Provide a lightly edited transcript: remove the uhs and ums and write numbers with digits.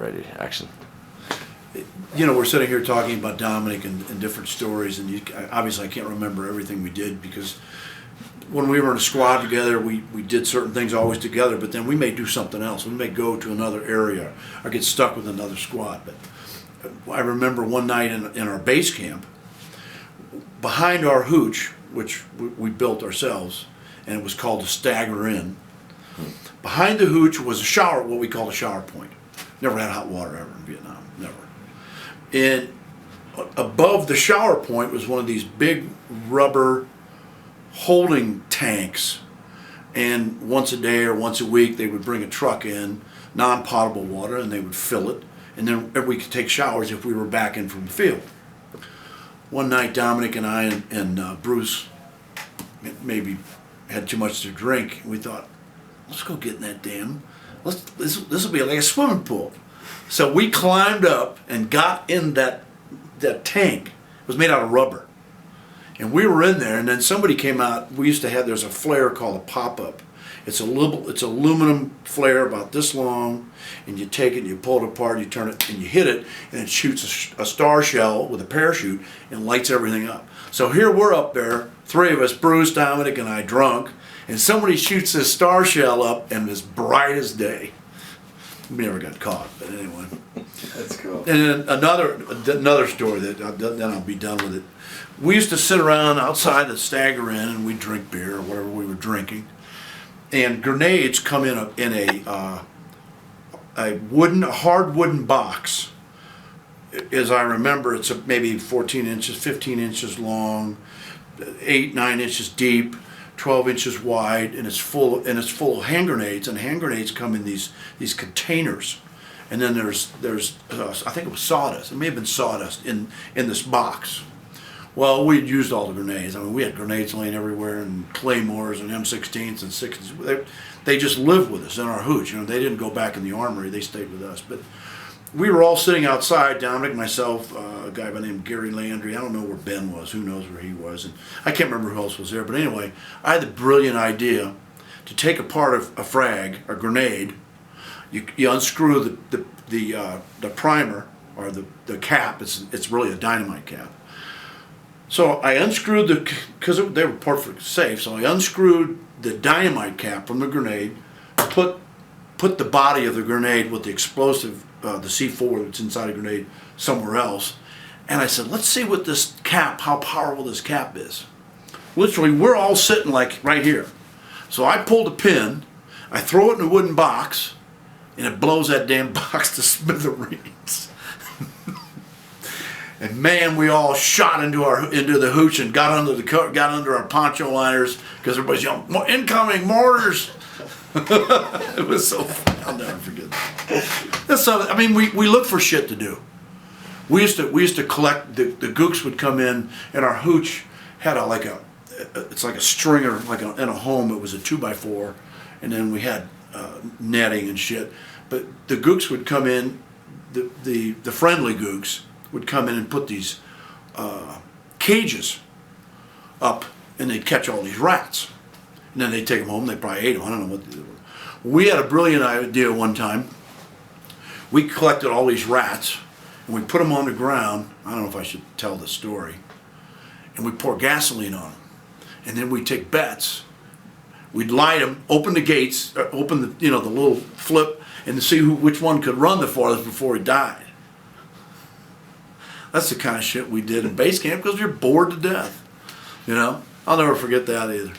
ready, action. You know, we're sitting here talking about Dominick and different stories, and obviously I can't remember everything we did because when we were in a squad together, we did certain things always together, but then we may do something else. We may go to another area or get stuck with another squad. But I remember one night in our base camp, behind our hooch, which we built ourselves, and it was called the Stagger Inn. Behind the hooch was a shower, what we call a shower point. Never had hot water ever in Vietnam, never. And above the shower point was one of these big rubber holding tanks, and once a day or once a week they would bring a truck in, non-potable water, and they would fill it, and then we could take showers if we were back in from the field. One night Dominick and I and Bruce maybe had too much to drink, and we thought, let's go get in that damn, this will be like a swimming pool. So we climbed up and got in that tank. It was made out of rubber. And we were in there, and then somebody came out. We used to have, there's a flare called a pop-up. It's aluminum flare about this long, and you take it and you pull it apart, you turn it and you hit it, and it shoots a star shell with a parachute and lights everything up. So here we're up there, three of us, Bruce, Dominick, and I, drunk, and somebody shoots this star shell up, and it's bright as day. We never got caught, but anyway. That's cool. And then another story that then I'll be done with it. We used to sit around outside the Stagger Inn and we'd drink beer or whatever we were drinking, and grenades come in a hard wooden box. As I remember, it's maybe 14 inches, 15 inches long, 8-9 inches deep, 12 inches wide, and it's full of hand grenades. And hand grenades come in these containers, and then there's I think it was sawdust. It may have been sawdust in this box. Well, we'd used all the grenades. I mean, we had grenades laying everywhere, and claymores and M16s and 60s. They just lived with us in our hooch. You know, they didn't go back in the armory. They stayed with us. But we were all sitting outside, Dominick, myself, a guy by the name of Gary Landry. I don't know where Ben was. Who knows where he was? And I can't remember who else was there. But anyway, I had the brilliant idea to take apart a frag, a grenade. You unscrew the primer or the cap. It's really a dynamite cap. So I unscrewed because they were perfect safe. So I unscrewed the dynamite cap from the grenade, put the body of the grenade with the explosive, the C4 that's inside a grenade, somewhere else. And I said, let's see what this cap, how powerful this cap is. Literally, we're all sitting like right here. So I pulled a pin, I throw it in a wooden box, and it blows that damn box to smithereens. And man, we all shot into the hooch and got under our poncho liners because everybody's yelling, "Incoming mortars!" It was so fun. I'll never forget that. That's something. I mean, we look for shit to do. We used to collect. The gooks would come in, and our hooch had it's like a stringer, in a home. It was a 2x4, and then we had netting and shit. But the gooks would come in. The friendly gooks would come in and put these cages up, and they'd catch all these rats. And then they'd take them home. They probably ate them. I don't know what they did. We had a brilliant idea one time. We collected all these rats, and we put them on the ground. I don't know if I should tell the story. And we pour gasoline on them. And then we'd take bets. We'd light them, open the gates, open the little flip, and to see which one could run the farthest before he died. That's the kind of shit we did in base camp because you're bored to death. You know, I'll never forget that either.